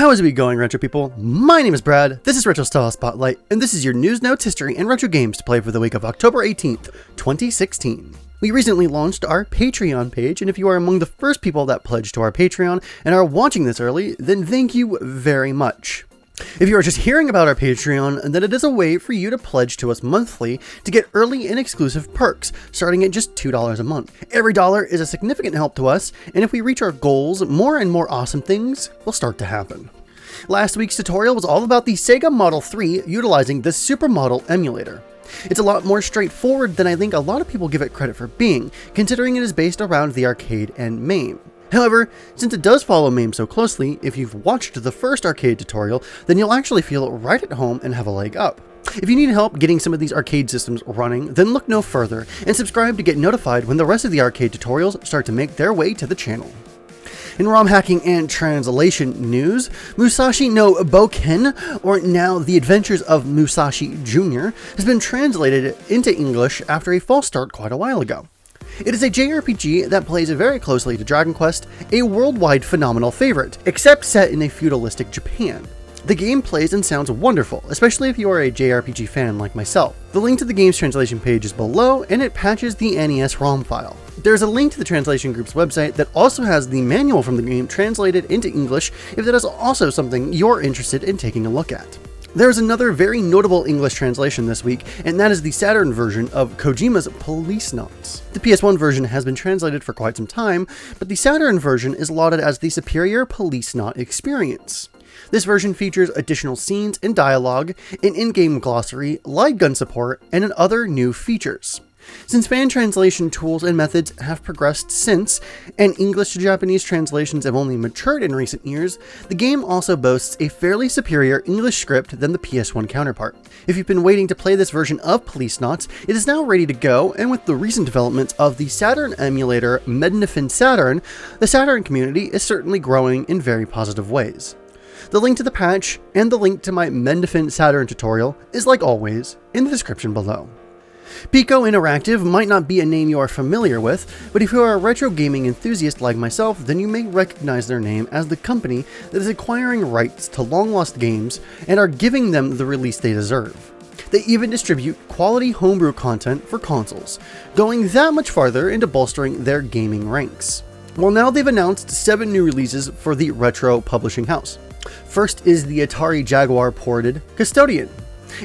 How is it going, retro people? My name is Brad, this is Retro Style Spotlight, and this is your news, notes, history, and retro games to play for the week of October 18th, 2016. We recently launched our Patreon page, and if you are among the first people that pledged to our Patreon and are watching this early, then thank you very much. If you are just hearing about our Patreon, then it is a way for you to pledge to us monthly to get early and exclusive perks, starting at just $2 a month. Every dollar is a significant help to us, and if we reach our goals, more and more awesome things will start to happen. Last week's tutorial was all about the Sega Model 3 utilizing the Supermodel emulator. It's a lot more straightforward than I think a lot of people give it credit for being, considering it is based around the arcade and MAME. However, since it does follow MAME so closely, if you've watched the first arcade tutorial, then you'll actually feel right at home and have a leg up. If you need help getting some of these arcade systems running, then look no further, and subscribe to get notified when the rest of the arcade tutorials start to make their way to the channel. In ROM hacking and translation news, Musashi no Bouken, or now The Adventures of Musashi Jr, has been translated into English after a false start quite a while ago. It is a JRPG that plays very closely to Dragon Quest, a worldwide phenomenal favorite, except set in a feudalistic Japan. The game plays and sounds wonderful, especially if you are a JRPG fan like myself. The link to the game's translation page is below, and it patches the NES ROM file. There's a link to the translation group's website that also has the manual from the game translated into English if that is also something you're interested in taking a look at. There's another very notable English translation this week, and that is the Saturn version of Kojima's Policenauts. The PS1 version has been translated for quite some time, but the Saturn version is lauded as the superior Policenaut experience. This version features additional scenes and dialogue, an in-game glossary, light gun support, and other new features. Since fan translation tools and methods have progressed since, and English to Japanese translations have only matured in recent years, the game also boasts a fairly superior English script than the PS1 counterpart. If you've been waiting to play this version of Policenauts, it is now ready to go, and with the recent developments of the Saturn emulator Rendition Saturn, the Saturn community is certainly growing in very positive ways. The link to the patch and the link to my Rendition Saturn tutorial is, like always, in the description below. Piko Interactive might not be a name you are familiar with, but if you are a retro gaming enthusiast like myself, then you may recognize their name as the company that is acquiring rights to long-lost games and are giving them the release they deserve. They even distribute quality homebrew content for consoles, going that much farther into bolstering their gaming ranks. Well, now they've announced 7 new releases for the retro publishing house. First is the Atari Jaguar ported Custodian.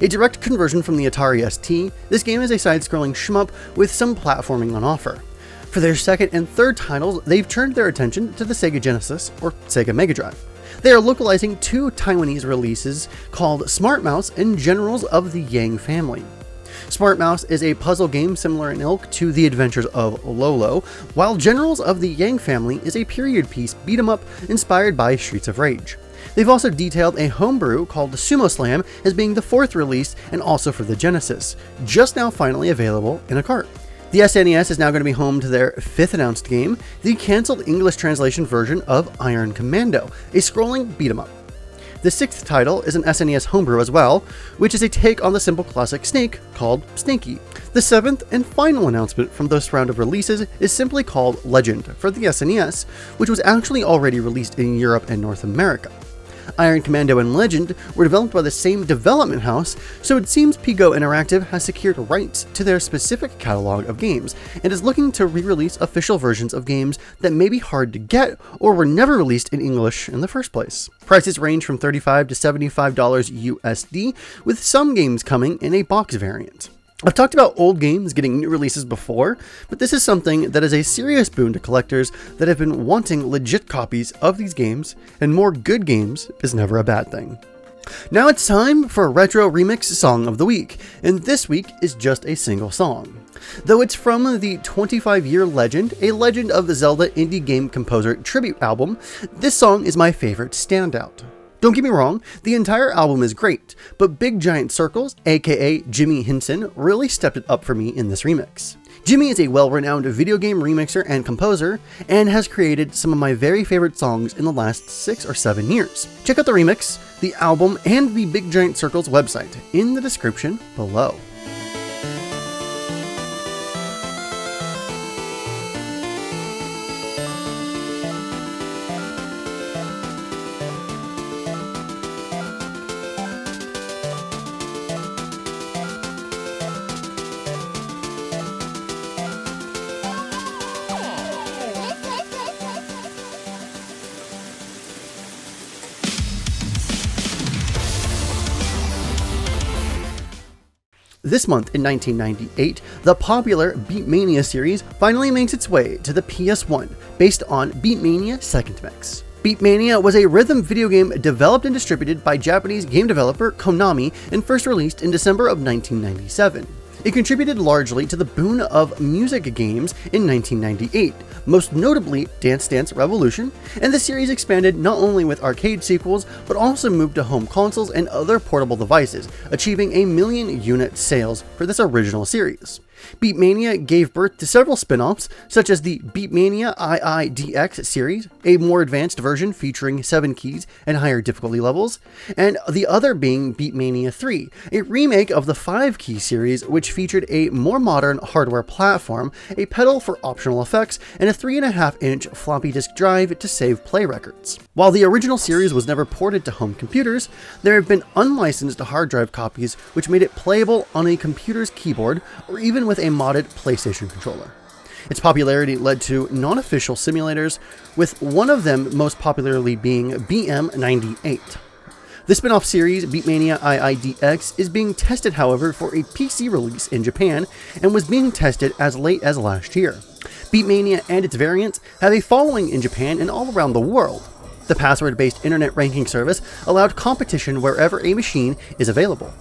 A direct conversion from the Atari ST, this game is a side-scrolling shmup with some platforming on offer. For their second and third titles, they've turned their attention to the Sega Genesis or Sega Mega Drive. They are localizing 2 Taiwanese releases called Smart Mouse and Generals of the Yang family. Smart Mouse is a puzzle game similar in ilk to The Adventures of Lolo, while Generals of the Yang family is a period piece beat-em-up inspired by Streets of Rage. They've also detailed a homebrew called Sumo Slam as being the 4th release and also for the Genesis, just now finally available in a cart. The SNES is now going to be home to their 5th announced game, the cancelled English translation version of Iron Commando, a scrolling beat-em-up. The 6th title is an SNES homebrew as well, which is a take on the simple classic Snake called Snakey. The 7th and final announcement from this round of releases is simply called Legend for the SNES, which was actually already released in Europe and North America. Iron Commando and Legend were developed by the same development house, so it seems Piko Interactive has secured rights to their specific catalog of games, and is looking to re-release official versions of games that may be hard to get or were never released in English in the first place. Prices range from $35 to $75 USD, with some games coming in a box variant. I've talked about old games getting new releases before, but this is something that is a serious boon to collectors that have been wanting legit copies of these games, and more good games is never a bad thing. Now it's time for a retro remix song of the week, and this week is just a single song. Though it's from the 25-year legend, a Legend of Zelda indie game composer tribute album, this song is my favorite standout. Don't get me wrong, the entire album is great, but Big Giant Circles, aka Jimmy Hinson, really stepped it up for me in this remix. Jimmy is a well-renowned video game remixer and composer, and has created some of my very favorite songs in the last 6 or 7 years. Check out the remix, the album, and the Big Giant Circles website in the description below. This month in 1998, the popular Beatmania series finally makes its way to the PS1, based on Beatmania Second Mix. Beatmania was a rhythm video game developed and distributed by Japanese game developer Konami and first released in December of 1997. It contributed largely to the boom of music games in 1998, most notably Dance Dance Revolution, and the series expanded not only with arcade sequels, but also moved to home consoles and other portable devices, achieving 1 million unit sales for this original series. Beatmania gave birth to several spin-offs, such as the Beatmania IIDX series, a more advanced version featuring 7 keys and higher difficulty levels, and the other being Beatmania 3, a remake of the 5-key series which featured a more modern hardware platform, a pedal for optional effects, and a 3.5-inch floppy disk drive to save play records. While the original series was never ported to home computers, there have been unlicensed hard drive copies which made it playable on a computer's keyboard or even with a modded PlayStation controller. Its popularity led to non-official simulators, with one of them most popularly being BM98. The spin-off series, Beatmania IIDX, is being tested, however, for a PC release in Japan, and was being tested as late as last year. Beatmania and its variants have a following in Japan and all around the world. The password-based internet ranking service allowed competition wherever a machine is available.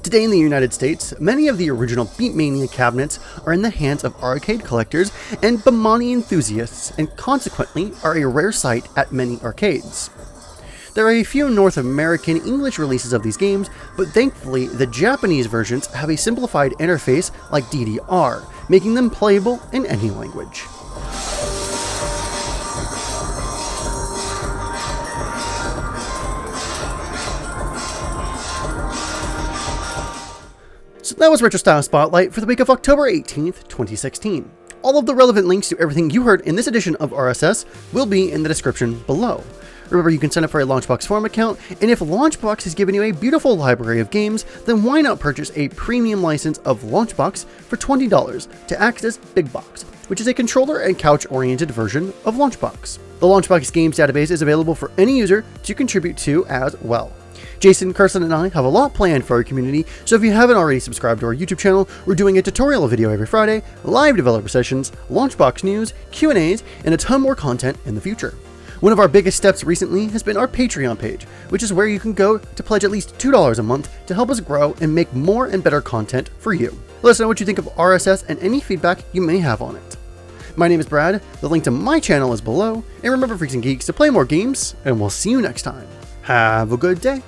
Today in the United States, many of the original Beatmania cabinets are in the hands of arcade collectors and Beatmania enthusiasts, and consequently are a rare sight at many arcades. There are a few North American English releases of these games, but thankfully the Japanese versions have a simplified interface like DDR, making them playable in any language. So that was Retro Style Spotlight for the week of October 18th, 2016. All of the relevant links to everything you heard in this edition of RSS will be in the description below. Remember, you can sign up for a Launchbox Forum account, and if Launchbox has given you a beautiful library of games, then why not purchase a premium license of Launchbox for $20 to access Big Box, which is a controller and couch-oriented version of Launchbox. The Launchbox Games database is available for any user to contribute to as well. Jason, Carson, and I have a lot planned for our community, so if you haven't already subscribed to our YouTube channel, we're doing a tutorial video every Friday, live developer sessions, Launchbox news, Q&As, and a ton more content in the future. One of our biggest steps recently has been our Patreon page, which is where you can go to pledge at least $2 a month to help us grow and make more and better content for you. Let us know what you think of RSS and any feedback you may have on it. My name is Brad, the link to my channel is below, and remember, freaks and geeks, to play more games, and we'll see you next time. Have a good day.